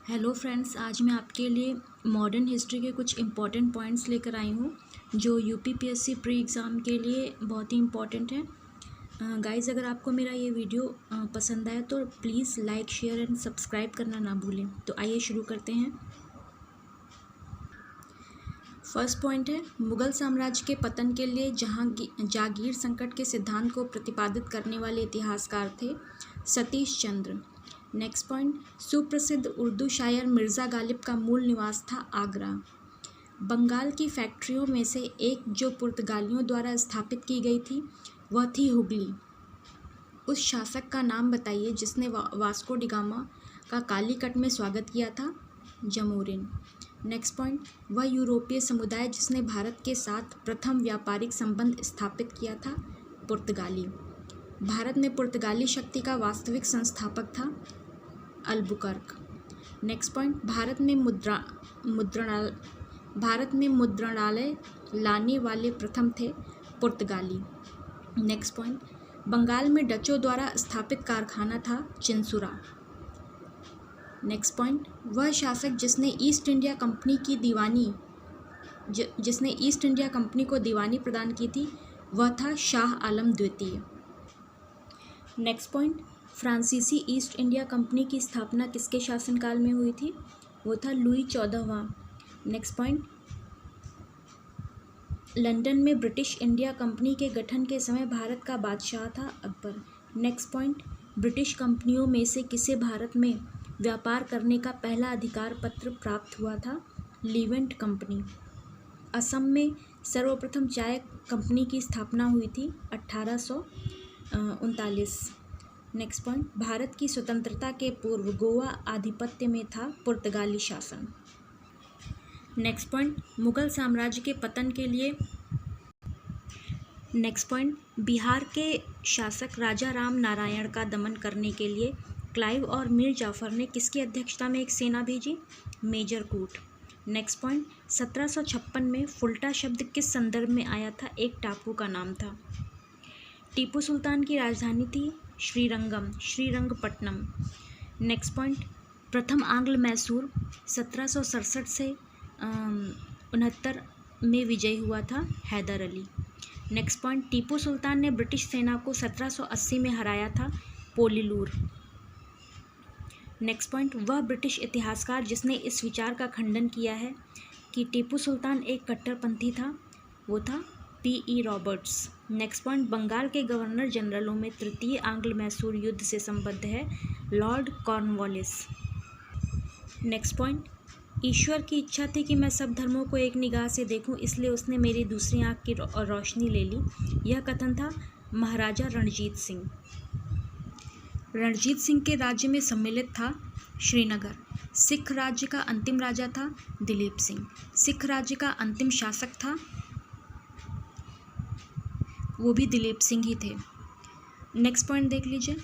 Hello friends, आज मैं आपके लिए मॉडर्न हिस्ट्री के कुछ इम्पॉर्टेंट पॉइंट्स लेकर आई हूँ जो यूपीपीएससी प्री एग्ज़ाम के लिए बहुत ही इम्पॉर्टेंट है। गाइस, अगर आपको मेरा ये वीडियो पसंद आए तो please like, share and subscribe करना ना भूलें। तो आइए शुरू करते हैं। फर्स्ट पॉइंट है, मुग़ल साम्राज्य के पतन के लिए जागीर संकट के सिद्धांत को प्रतिपादित करने वाले इतिहासकार थे सतीश चंद्र। नेक्स्ट पॉइंट, सुप्रसिद्ध उर्दू शायर मिर्ज़ा गालिब का मूल निवास था आगरा। बंगाल की फैक्ट्रियों में से एक जो पुर्तगालियों द्वारा स्थापित की गई थी वह थी हुगली। उस शासक का नाम बताइए जिसने वास्को डिगामा का कालीकट में स्वागत किया था। जमोरिन। नेक्स्ट पॉइंट, वह यूरोपीय समुदाय जिसने भारत के साथ प्रथम व्यापारिक संबंध स्थापित किया था। पुर्तगाली। भारत में पुर्तगाली शक्ति का वास्तविक संस्थापक था अल्बुकर्क। नेक्स्ट पॉइंट, भारत में मुद्रणालय लाने वाले प्रथम थे पुर्तगाली। नेक्स्ट पॉइंट, बंगाल में डचों द्वारा स्थापित कारखाना था चिंसुरा। नेक्स्ट पॉइंट, वह शासक जिसने ईस्ट इंडिया कंपनी को दीवानी प्रदान की थी वह था शाह आलम द्वितीय। नेक्स्ट पॉइंट, फ्रांसीसी ईस्ट इंडिया कंपनी की स्थापना किसके शासनकाल में हुई थी? वो था लुई 14वां। नेक्स्ट पॉइंट, लंदन में ब्रिटिश इंडिया कंपनी के गठन के समय भारत का बादशाह था अकबर। नेक्स्ट पॉइंट, ब्रिटिश कंपनियों में से किसे भारत में व्यापार करने का पहला अधिकार पत्र प्राप्त हुआ था? लीवेंट कंपनी। असम में सर्वप्रथम चाय कंपनी की स्थापना हुई थी 1839। नेक्स्ट पॉइंट, भारत की स्वतंत्रता के पूर्व गोवा आधिपत्य में था पुर्तगाली शासन। नेक्स्ट पॉइंट, मुगल साम्राज्य के पतन के लिए नेक्स्ट पॉइंट, बिहार के शासक राजा राम नारायण का दमन करने के लिए क्लाइव और मीर जाफर ने किसकी अध्यक्षता में एक सेना भेजी? मेजर कूट। नेक्स्ट पॉइंट, 1756 में फुल्टा शब्द किस संदर्भ में आया था? एक टापू का नाम था। टीपू सुल्तान की राजधानी थी श्रीरंगपट्टनम। नेक्स्ट पॉइंट, प्रथम आंग्ल मैसूर 1767 से 69 में विजयी हुआ था हैदर अली। नेक्स्ट पॉइंट, टीपू सुल्तान ने ब्रिटिश सेना को 1780 में हराया था पोलीलूर। नेक्स्ट पॉइंट, वह ब्रिटिश इतिहासकार जिसने इस विचार का खंडन किया है कि टीपू सुल्तान एक कट्टरपंथी था, वो था P.E. Roberts. Next point, Bengal के गवर्नर जनरलों में तृतीय आंग्ल मैसूर युद्ध से संबद्ध है लॉर्ड कॉर्नवालिस। नेक्स्ट पॉइंट, ईश्वर की इच्छा थी कि मैं सब धर्मों को एक निगाह से देखूं, इसलिए उसने मेरी दूसरी आंख की रोशनी ले ली। यह कथन था महाराजा रणजीत सिंह। रणजीत सिंह के राज्य में सम्मिलित था श्रीनगर। सिख राज्य का अंतिम राजा था दिलीप सिंह। सिख राज्य का अंतिम शासक था, वो भी दिलीप सिंह ही थे। नेक्स्ट पॉइंट देख लीजिए,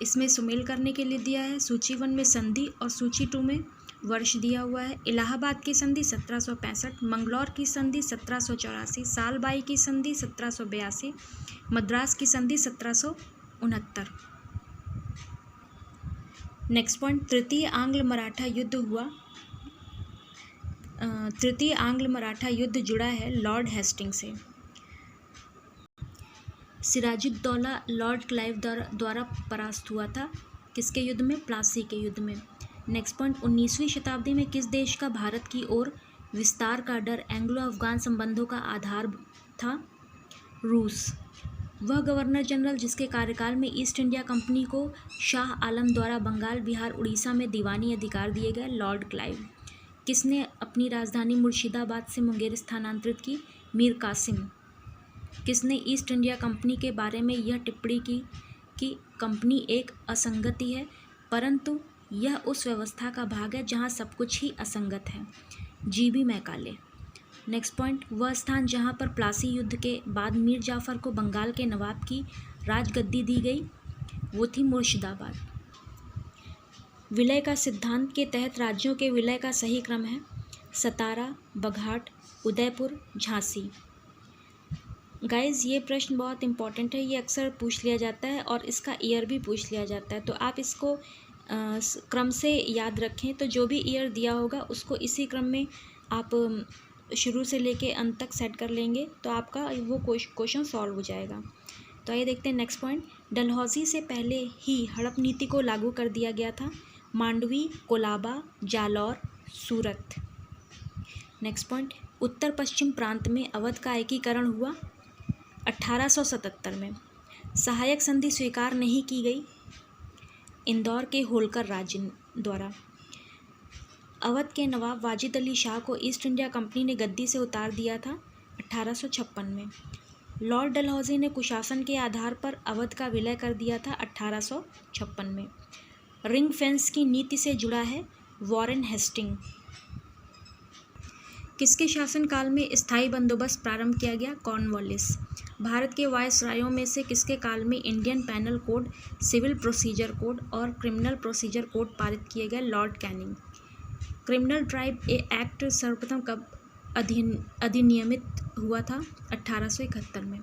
इसमें सुमेल करने के लिए दिया है। सूची 1 में संधि और सूची 2 में वर्ष दिया हुआ है। इलाहाबाद की संधि 1765, मंगलौर की संधि 1784, सालबाई की संधि 1782, मद्रास की संधि 1769। नेक्स्ट पॉइंट, तृतीय आंग्ल मराठा युद्ध जुड़ा है लॉर्ड हेस्टिंग से। सिराजुद्दौला लॉर्ड क्लाइव द्वारा परास्त हुआ था किसके युद्ध में? प्लासी के युद्ध में। नेक्स्ट पॉइंट, 19वीं शताब्दी में किस देश का भारत की ओर विस्तार का डर एंग्लो अफगान संबंधों का आधार था? रूस। वह गवर्नर जनरल जिसके कार्यकाल में ईस्ट इंडिया कंपनी को शाह आलम द्वारा बंगाल, बिहार, उड़ीसा में दीवानी अधिकार दिए गए? Lord Clive. किसने अपनी राजधानी मुर्शिदाबाद से मुंगेर स्थानांतरित की? मीर कासिम। किसने ईस्ट इंडिया कंपनी के बारे में यह टिप्पणी की कि कंपनी एक असंगति है, परंतु यह उस व्यवस्था का भाग है जहां सब कुछ ही असंगत है? G.B. मैकाले। नेक्स्ट पॉइंट, वह स्थान जहां पर प्लासी युद्ध के बाद मीर जाफर को बंगाल के नवाब की राजगद्दी दी गई, वो थी मुर्शिदाबाद। विलय का सिद्धांत के तहत राज्यों के विलय का सही क्रम है सतारा, बघाट, उदयपुर, झांसी। गाइज, ये प्रश्न बहुत इंपॉर्टेंट है, ये अक्सर पूछ लिया जाता है और इसका ईयर भी पूछ लिया जाता है, तो आप इसको क्रम से याद रखें। तो जो भी ईयर दिया होगा उसको इसी क्रम में आप शुरू से लेके अंत तक सेट कर लेंगे तो आपका वो क्वेश्चन सॉल्व हो जाएगा। तो आइए देखते हैं नेक्स्ट पॉइंट। डलहौजी से पहले ही हड़प नीति को लागू कर दिया गया था। मांडवी, कोलाबा, जालौर, सूरत। Next point. उत्तर पश्चिम प्रांत में अवध का एकीकरण हुआ 1877 में। सहायक संधि स्वीकार नहीं की गई इंदौर के होलकर राज्य द्वारा। अवध के नवाब वाजिद अली शाह को ईस्ट इंडिया कंपनी ने गद्दी से उतार दिया था 1856 में। लॉर्ड डलहौजी ने कुशासन के आधार पर अवध का विलय कर दिया था 1856 में। रिंग फेंस की नीति से जुड़ा है वॉरेन हेस्टिंग। किसके शासनकाल में स्थायी बंदोबस्त प्रारंभ किया गया? कॉर्नवालिस। भारत के वायसरायों में से किसके काल में Indian penal code, civil procedure code और क्रिमिनल प्रोसीजर कोड पारित किए गए? Lord Canning. Criminal tribe act सर्वप्रथम कब अधिनियमित हुआ था? 1871 में।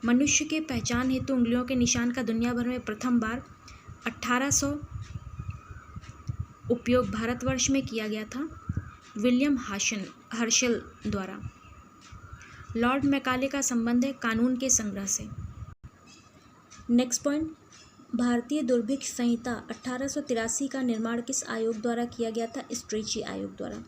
मनुष्य के पहचान हेतु उंगलियों के निशान का दुनिया भर में प्रथम बार 1800 उपयोग भारतवर्ष में किया गया था विलियम हर्शल द्वारा। लॉर्ड मैकाले का संबंध है कानून के संग्रह से। Next point. भारतीय दुर्भिक्ष संहिता 1883 का निर्माण किस आयोग द्वारा किया गया था? स्ट्रेची आयोग द्वारा।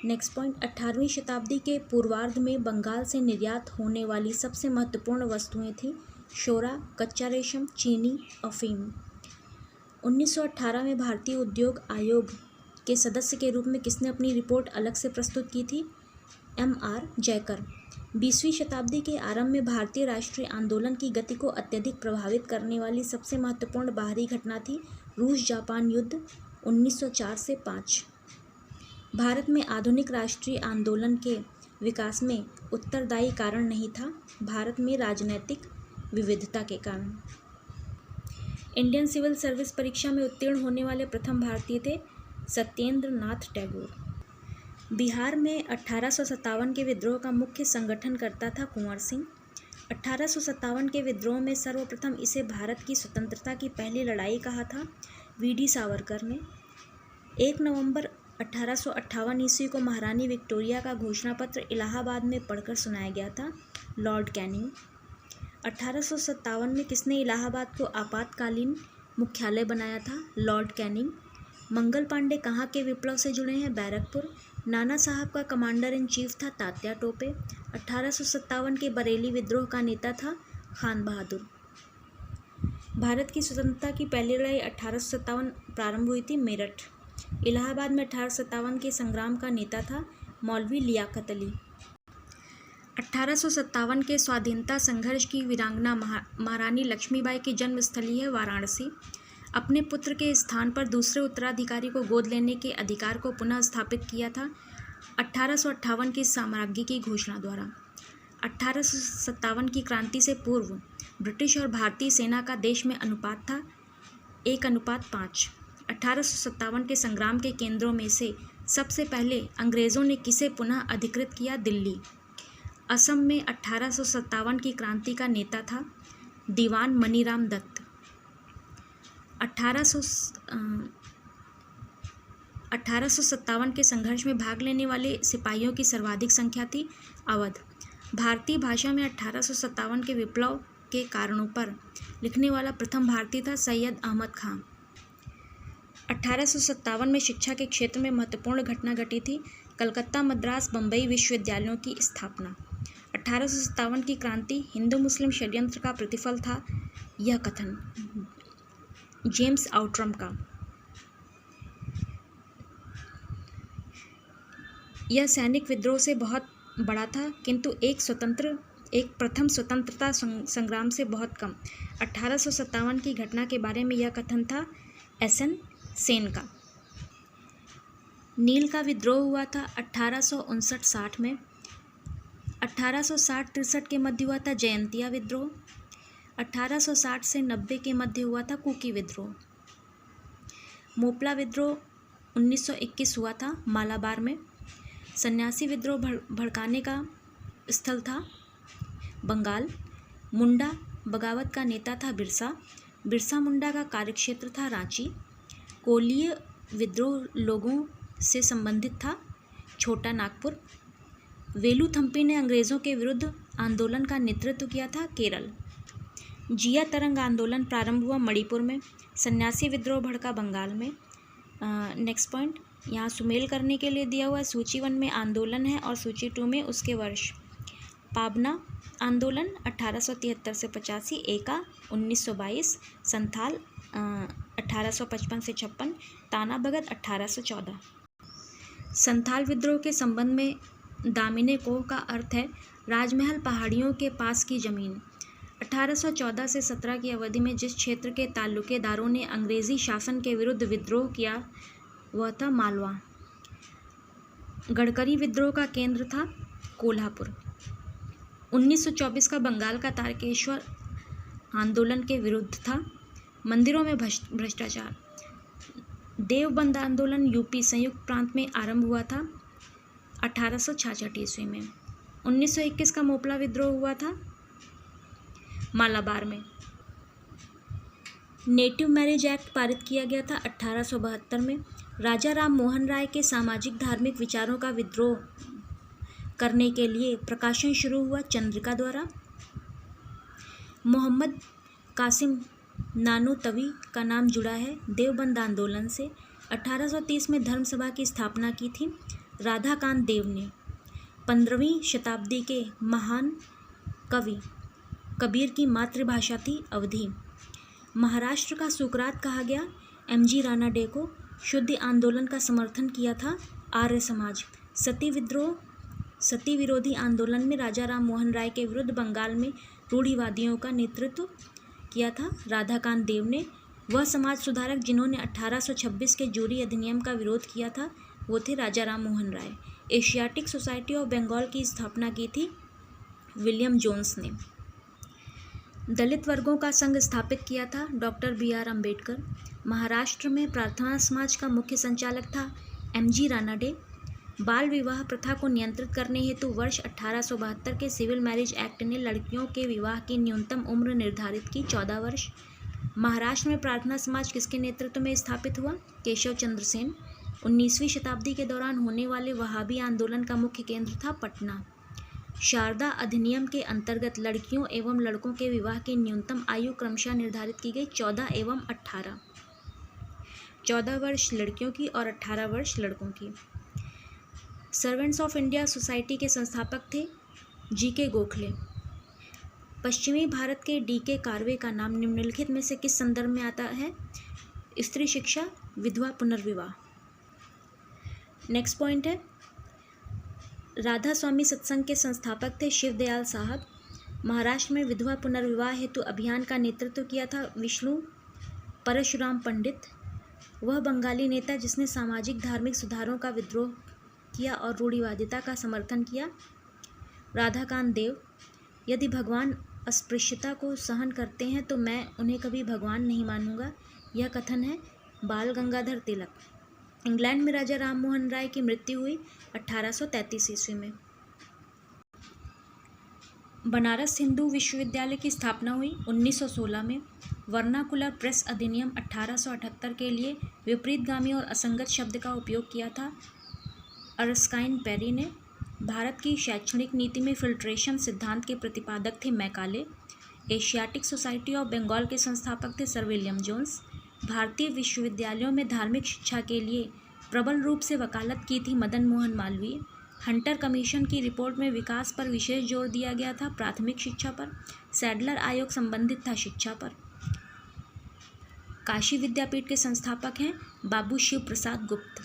Next point. 18वीं शताब्दी के पूर्वार्ध में बंगाल से निर्यात होने वाली सबसे महत्वपूर्ण वस्तुएं थीं शोरा, कच्चा रेशम, चीनी, अफीम। 1918 में भारतीय उद्योग आयोग के सदस्य के रूप में किसने अपनी रिपोर्ट अलग से प्रस्तुत की थी? M.R. जयकर। 20वीं शताब्दी के आरंभ में भारतीय राष्ट्रीय आंदोलन की गति को अत्यधिक प्रभावित करने वाली सबसे महत्वपूर्ण बाहरी घटना थी रूस जापान युद्ध 1904 से 5। भारत में आधुनिक राष्ट्रीय आंदोलन के विकास में उत्तरदायी कारण नहीं था भारत में राजनैतिक विविधता के कारण। इंडियन सिविल सर्विस परीक्षा में उत्तीर्ण होने वाले प्रथम भारतीय थे सत्येंद्र नाथ टैगोर। बिहार में 1857 के विद्रोह का मुख्य संगठनकर्ता था कुंवर सिंह। 1857 के विद्रोह में सर्वप्रथम इसे भारत की स्वतंत्रता की पहली लड़ाई कहा था वी.डी. सावरकर ने। 1 नवंबर 1858 ईस्वी को महारानी विक्टोरिया का घोषणा पत्र इलाहाबाद में पढ़कर सुनाया गया था लॉर्ड कैनिंग। 1857 में किसने इलाहाबाद को आपातकालीन मुख्यालय बनाया था? Lord Canning. मंगल पांडे कहाँ के विप्लव से जुड़े हैं? बैरकपुर। नाना साहब का कमांडर इन चीफ था तात्या टोपे। 1857 के बरेली विद्रोह का नेता था खान बहादुर। भारत की स्वतंत्रता की पहली लड़ाई 1857 प्रारंभ हुई थी मेरठ। इलाहाबाद में 1857 के संग्राम का नेता था मौलवी लियाकत अली। 1857 के स्वाधीनता संघर्ष की वीरांगना महारानी लक्ष्मीबाई की जन्मस्थली है वाराणसी। अपने पुत्र के स्थान पर दूसरे उत्तराधिकारी को गोद लेने के अधिकार को पुनः स्थापित किया था 1858 की साम्राज्य की घोषणा द्वारा। 1857 की क्रांति से पूर्व ब्रिटिश और भारतीय सेना का देश में अनुपात था 1:5। 1857 के संग्राम के केंद्रों में से सबसे पहले अंग्रेज़ों ने किसे पुनः अधिकृत किया? दिल्ली। असम में 1857 की क्रांति का नेता था दीवान मनीराम दत्त। 1857 के संघर्ष में भाग लेने वाले सिपाहियों की सर्वाधिक संख्या थी अवध। भारतीय भाषा में 1857 के विप्लव के कारणों पर लिखने वाला प्रथम भारतीय था सैयद अहमद खां। 1857 में शिक्षा के क्षेत्र में महत्वपूर्ण घटना घटी थी कलकत्ता, मद्रास, बम्बई विश्वविद्यालयों की स्थापना। 1857 की क्रांति हिंदू मुस्लिम षड्यंत्र का प्रतिफल था, यह कथन जेम्स आउट्रम का। यह सैनिक विद्रोह से बहुत बड़ा था किंतु एक प्रथम स्वतंत्रता संग्राम से बहुत कम। 1857 की घटना के बारे में यह कथन था एस.एन. सेन का। नील का विद्रोह हुआ था 1859-60 में। 1860-63 के मध्य हुआ था जयंतिया विद्रोह। 1860 से 90 के मध्य हुआ था कुकी विद्रोह। मोपला विद्रोह 1921 हुआ था मालाबार में। सन्यासी विद्रोह भड़काने का स्थल था बंगाल। मुंडा बगावत का नेता था बिरसा मुंडा का कार्यक्षेत्र था रांची। कोलीय विद्रोह लोगों से संबंधित था? छोटा नागपुर। वेलुथम्पी ने अंग्रेज़ों के विरुद्ध आंदोलन का नेतृत्व किया था? केरल। जिया तरंग आंदोलन प्रारंभ हुआ मणिपुर में। सन्यासी विद्रोह भड़का बंगाल में। नेक्स्ट पॉइंट यहाँ सुमेल करने के लिए दिया हुआ है। सूची 1 में आंदोलन है और सूची 2 में उसके वर्ष। पाबना आंदोलन 1873 से 85, एका 1922, संथाल 1855 से 56, ताना भगत 1814। संथाल विद्रोह के संबंध में दामिने कोह का अर्थ है राजमहल पहाड़ियों के पास की जमीन। 1814 से 17 की अवधि में जिस क्षेत्र के तालुकेदारों ने अंग्रेजी शासन के विरुद्ध विद्रोह किया वह था मालवा। गडकरी विद्रोह का केंद्र था कोल्हापुर। 1924 का बंगाल का तारकेश्वर आंदोलन के विरुद्ध था। मंदिरों में भ्रष्टाचार। देवबंद आंदोलन यूपी संयुक्त प्रांत में आरंभ हुआ था 1866 ईस्वी में। 1921 का मोपला विद्रोह हुआ था मालाबार में। नेटिव मैरिज एक्ट पारित किया गया था 1872 में। राजा राम मोहन राय के सामाजिक धार्मिक विचारों का विद्रोह करने के लिए प्रकाशन शुरू हुआ चंद्रिका द्वारा। मोहम्मद कासिम नानोतवी का नाम जुड़ा है देवबंद आंदोलन से। 1830 में धर्मसभा की स्थापना की थी राधाकांत देव ने। 15वीं शताब्दी के महान कवि कबीर की मातृभाषा थी अवधी। महाराष्ट्र का सुकरात कहा गया एमजी रानाडे को। शुद्ध आंदोलन का समर्थन किया था आर्य समाज। सती विद्रोह सती विरोधी आंदोलन में राजा राम मोहन राय के विरुद्ध बंगाल में रूढ़िवादियों का नेतृत्व किया था राधाकांत देव ने। वह समाज सुधारक जिन्होंने 1826 के जूरी अधिनियम का विरोध किया था वो थे राजा Ram Mohan Roy. Asiatic Society of Bengal की स्थापना की थी विलियम जोन्स ने। दलित वर्गों का संघ स्थापित किया था डॉक्टर BR अम्बेडकर। महाराष्ट्र में प्रार्थना समाज का मुख्य संचालक था MG रानाडे। बाल विवाह प्रथा को नियंत्रित करने हेतु वर्ष 1872 के सिविल मैरिज एक्ट ने लड़कियों के विवाह की न्यूनतम उम्र निर्धारित की 14 वर्ष। महाराष्ट्र में प्रार्थना समाज किसके नेतृत्व में स्थापित हुआ? केशव चंद्र सेन। 19वीं शताब्दी के दौरान होने वाले वहाबी आंदोलन का मुख्य केंद्र था पटना। शारदा अधिनियम के अंतर्गत लड़कियों एवं लड़कों के विवाह की न्यूनतम आयु क्रमशः निर्धारित की गई 14 एवं 18। 14 वर्ष लड़कियों की और 18 वर्ष लड़कों की। सर्वेंट्स ऑफ इंडिया सोसाइटी के संस्थापक थे GK गोखले। पश्चिमी भारत के DK कार्वे का नाम निम्नलिखित में से किस संदर्भ में आता है? स्त्री शिक्षा, विधवा पुनर्विवाह। नेक्स्ट पॉइंट है राधा स्वामी सत्संग के संस्थापक थे शिवदयाल साहब। महाराष्ट्र में विधवा पुनर्विवाह हेतु अभियान का नेतृत्व किया था विष्णु परशुराम पंडित। वह बंगाली नेता जिसने सामाजिक धार्मिक सुधारों का विद्रोह किया और रूढ़िवादिता का समर्थन किया। राधाकांत देव। यदि भगवान अस्पृश्यता को सहन करते हैं तो मैं उन्हें कभी भगवान नहीं मानूंगा, यह कथन है बाल गंगाधर तिलक। इंग्लैंड में राजा राम मोहन राय की मृत्यु हुई 1833 ईस्वी में। बनारस हिंदू विश्वविद्यालय की स्थापना हुई 1916 में। वर्नाकुलर प्रेस अधिनियम 1878 के लिए विपरीतगामी और असंगत शब्द का उपयोग किया था अर्स्काइन पेरी ने। भारत की शैक्षणिक नीति में फिल्ट्रेशन सिद्धांत के प्रतिपादक थे Macaulay. Asiatic Society of Bengal के संस्थापक थे सर विलियम जोन्स। भारतीय विश्वविद्यालयों में धार्मिक शिक्षा के लिए प्रबल रूप से वकालत की थी मदन मोहन मालवीय। हंटर कमीशन की रिपोर्ट में विकास पर विशेष जोर दिया गया था, प्राथमिक शिक्षा पर। सैडलर आयोग संबंधित था शिक्षा पर। काशी विद्यापीठ के संस्थापक हैं बाबू शिव प्रसाद गुप्त।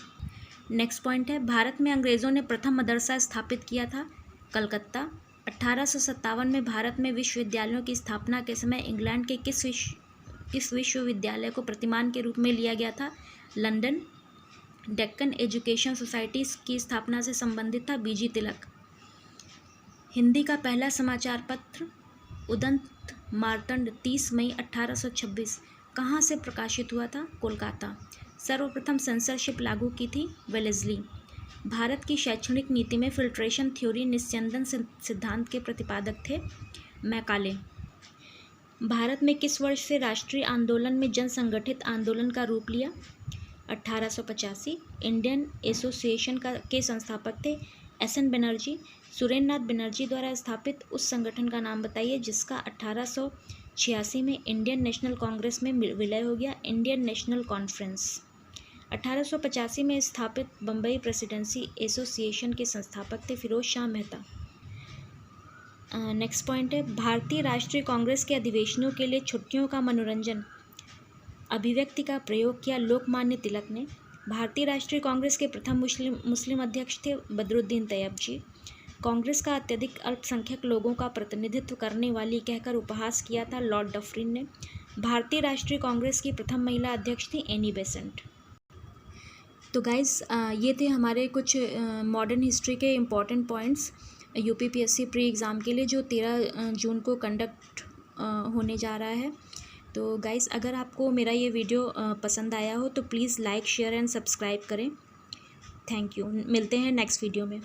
नेक्स्ट पॉइंट है भारत में अंग्रेज़ों ने प्रथम मदरसा स्थापित किया था कलकत्ता। 1857 में भारत में विश्वविद्यालयों की स्थापना के समय इंग्लैंड के किस विश्वविद्यालय को प्रतिमान के रूप में लिया गया था? लंदन। डेक्कन एजुकेशन सोसाइटी की स्थापना से संबंधित था BG तिलक। हिंदी का पहला समाचार पत्र उदंत मार्तंड 30 मई 1826 कहाँ से प्रकाशित हुआ था? कोलकाता। सर्वप्रथम सेंसरशिप लागू की थी वेलेस्ली। भारत की शैक्षणिक नीति में फिल्ट्रेशन थ्योरी निस्यंदन सिद्धांत के प्रतिपादक थे मैकाले। भारत में किस वर्ष से राष्ट्रीय आंदोलन में जन संगठित आंदोलन का रूप लिया? 1885। इंडियन एसोसिएशन के संस्थापक थे SN बनर्जी। सुरेंद्र नाथ बनर्जी द्वारा स्थापित उस संगठन का नाम बताइए जिसका 1886 में इंडियन नेशनल कांग्रेस में विलय हो गया, इंडियन नेशनल कॉन्फ्रेंस। 1885 में स्थापित बम्बई प्रेसिडेंसी एसोसिएशन के संस्थापक थे फिरोज शाह मेहता। नेक्स्ट पॉइंट है, भारतीय राष्ट्रीय कांग्रेस के अधिवेशनों के लिए छुट्टियों का मनोरंजन अभिव्यक्ति का प्रयोग किया लोकमान्य तिलक ने। भारतीय राष्ट्रीय कांग्रेस के प्रथम मुस्लिम अध्यक्ष थे बदरुद्दीन तैयब जी। कांग्रेस का अत्यधिक अल्पसंख्यक लोगों का प्रतिनिधित्व करने वाली कहकर उपहास किया था लॉर्ड डफरिन ने। भारतीय राष्ट्रीय कांग्रेस की प्रथम महिला अध्यक्ष थी एनी बेसेंट। तो गाइस, ये थे हमारे कुछ मॉडर्न हिस्ट्री के important points UPPSC pre exam के लिए जो 13 जून को कंडक्ट होने जा रहा है। तो गाइस, अगर आपको मेरा ये वीडियो पसंद आया हो तो please like share and subscribe करें। Thank you. मिलते हैं नेक्स्ट वीडियो में।